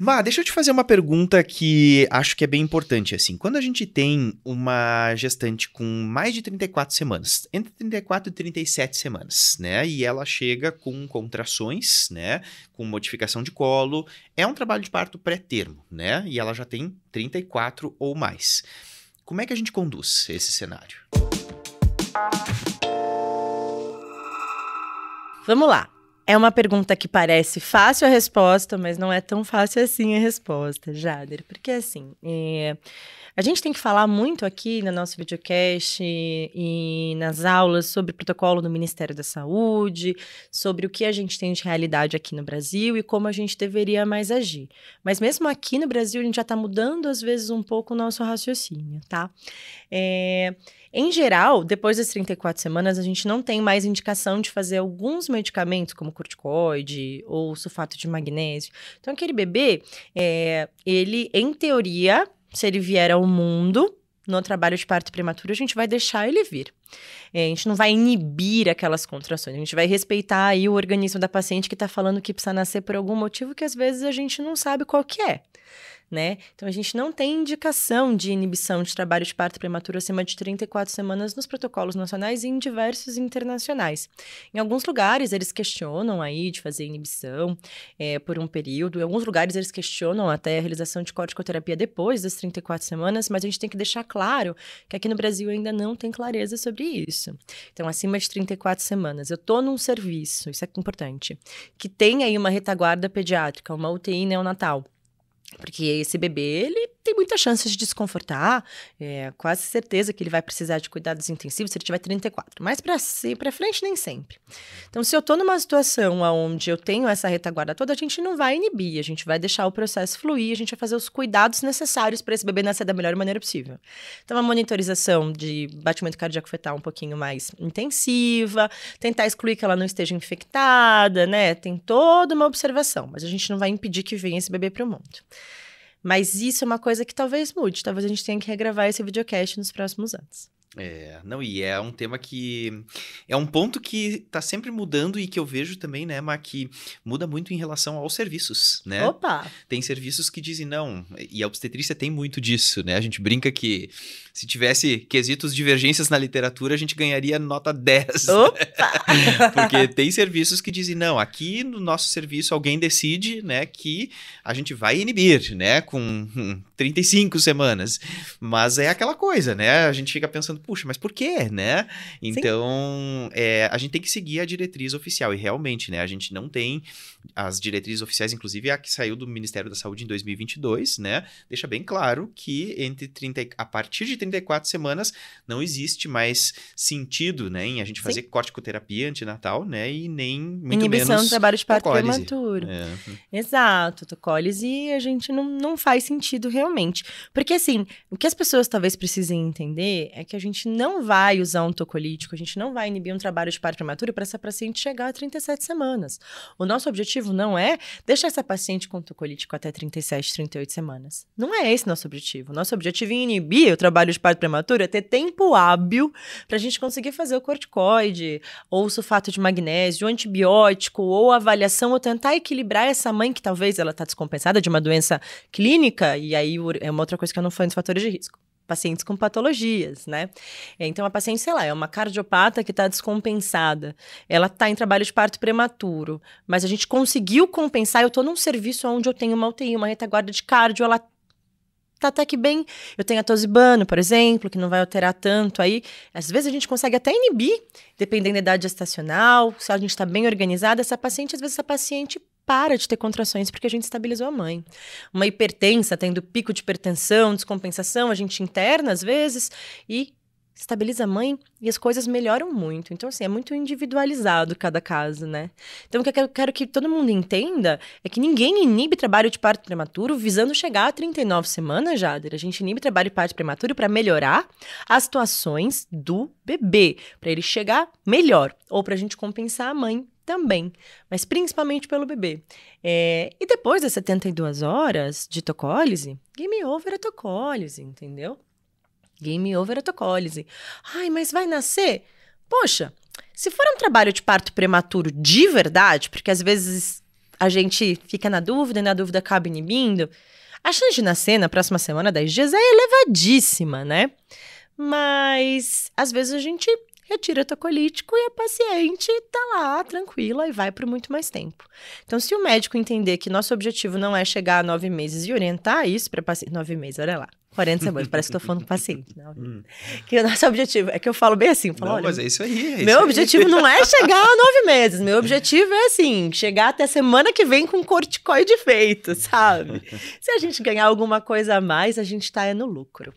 Má, deixa eu te fazer uma pergunta que acho que é bem importante, assim. Quando a gente tem uma gestante com mais de 34 semanas, entre 34 e 37 semanas, né? E ela chega com contrações, né? Com modificação de colo, é um trabalho de parto pré-termo, né? E ela já tem 34 ou mais. Como é que a gente conduz esse cenário? Vamos lá. É uma pergunta que parece fácil a resposta, mas não é tão fácil assim a resposta, Jader. Porque assim, a gente tem que falar muito aqui no nosso videocast e nas aulas sobre o protocolo do Ministério da Saúde, sobre o que a gente tem de realidade aqui no Brasil e como a gente deveria mais agir. Mas mesmo aqui no Brasil, a gente já está mudando, às vezes, um pouco o nosso raciocínio, tá? Em geral, depois das 34 semanas, a gente não tem mais indicação de fazer alguns medicamentos, como corticoide ou sulfato de magnésio. Então, aquele bebê, ele, em teoria, se ele vier ao mundo no trabalho de parto prematuro, a gente vai deixar ele vir. A gente não vai inibir aquelas contrações, a gente vai respeitar aí o organismo da paciente que está falando que precisa nascer por algum motivo que às vezes a gente não sabe qual que é. Né? Então, a gente não tem indicação de inibição de trabalho de parto prematuro acima de 34 semanas nos protocolos nacionais e em diversos internacionais. Em alguns lugares, eles questionam aí de fazer inibição por um período. Em alguns lugares, eles questionam até a realização de corticoterapia depois das 34 semanas, mas a gente tem que deixar claro que aqui no Brasil ainda não tem clareza sobre isso. Então, acima de 34 semanas, eu estou num serviço, isso é importante, que tem aí uma retaguarda pediátrica, uma UTI neonatal. Porque esse bebê, ele tem muita chance de desconfortar, quase certeza que ele vai precisar de cuidados intensivos se ele tiver 34, mas para frente nem sempre. Então, se eu estou numa situação onde eu tenho essa retaguarda toda, a gente não vai inibir, a gente vai deixar o processo fluir, a gente vai fazer os cuidados necessários para esse bebê nascer da melhor maneira possível. Então, a monitorização de batimento cardíaco fetal um pouquinho mais intensiva, tentar excluir que ela não esteja infectada, né? Tem toda uma observação, mas a gente não vai impedir que venha esse bebê para o mundo. Mas isso é uma coisa que talvez mude. Talvez a gente tenha que regravar esse videocast nos próximos anos. E é um tema que... É um ponto que tá sempre mudando e que eu vejo também, né, mas que muda muito em relação aos serviços, né? Opa! Tem serviços que dizem não, e a obstetrícia tem muito disso, né? A gente brinca que se tivesse quesitos divergências na literatura, a gente ganharia nota 10. Opa! Porque tem serviços que dizem, não, aqui no nosso serviço alguém decide, né, que a gente vai inibir, né, com 35 semanas. Mas é aquela coisa, né? A gente fica pensando, puxa, mas por quê, né? Então, a gente tem que seguir a diretriz oficial. E realmente, né, a gente não tem as diretrizes oficiais, inclusive a que saiu do Ministério da Saúde em 2022, né? Deixa bem claro que a partir de 34 semanas não existe mais sentido, né, em a gente fazer corticoterapia antinatal, né? E nem muito inibição menos do trabalho de parto tocólise. prematuro. Exato, tocólise a gente não faz sentido realmente. Porque assim, o que as pessoas talvez precisem entender é que a gente não vai usar um tocolítico, a gente não vai inibir um trabalho de parto prematuro para essa paciente chegar a 37 semanas. O nosso objetivo não é deixar essa paciente com tocolítico até 37, 38 semanas. Não é esse nosso objetivo. O nosso objetivo em inibir o trabalho de parto prematuro é ter tempo hábil para a gente conseguir fazer o corticoide, ou o sulfato de magnésio, o antibiótico, ou avaliação, ou tentar equilibrar essa mãe que talvez ela está descompensada de uma doença clínica, e aí é uma outra coisa que eu não falei dos fatores de risco. Pacientes com patologias, né? Então, a paciente, sei lá, é uma cardiopata que está descompensada. Ela está em trabalho de parto prematuro, mas a gente conseguiu compensar. Eu estou num serviço onde eu tenho uma UTI, uma retaguarda de cardio, ela tá até que bem. Eu tenho a tosibano, por exemplo, que não vai alterar tanto aí. Às vezes a gente consegue até inibir, dependendo da idade gestacional, se a gente está bem organizada, essa paciente, às vezes essa paciente para de ter contrações porque a gente estabilizou a mãe. Uma hipertensa, tendo pico de hipertensão, descompensação, a gente interna às vezes e estabiliza a mãe e as coisas melhoram muito. Então, assim, é muito individualizado cada caso, né? Então, o que eu quero que todo mundo entenda é que ninguém inibe trabalho de parto prematuro visando chegar a 39 semanas, Jader. A gente inibe trabalho de parto prematuro para melhorar as situações do bebê, para ele chegar melhor, ou para a gente compensar a mãe também, mas principalmente pelo bebê. E depois das 72 horas de tocólise, game over a tocólise, entendeu? Game over a tocólise. Ai, mas vai nascer? Poxa, se for um trabalho de parto prematuro de verdade, porque às vezes a gente fica na dúvida e na dúvida acaba inibindo, a chance de nascer na próxima semana, 10 dias, é elevadíssima, né? Mas, às vezes, a gente retira tocolítico e a paciente tá lá, tranquila, e vai por muito mais tempo. Então, se o médico entender que nosso objetivo não é chegar a 9 meses e orientar isso para paciente... 9 meses, olha lá. 40 semanas, parece que estou falando com paciente. Não. Que o nosso objetivo, é que eu falo bem assim, eu falo, não, olha, mas é isso aí. meu objetivo não é chegar a 9 meses, meu objetivo é assim, chegar até semana que vem com corticoide feito, sabe? Se a gente ganhar alguma coisa a mais, a gente tá no lucro.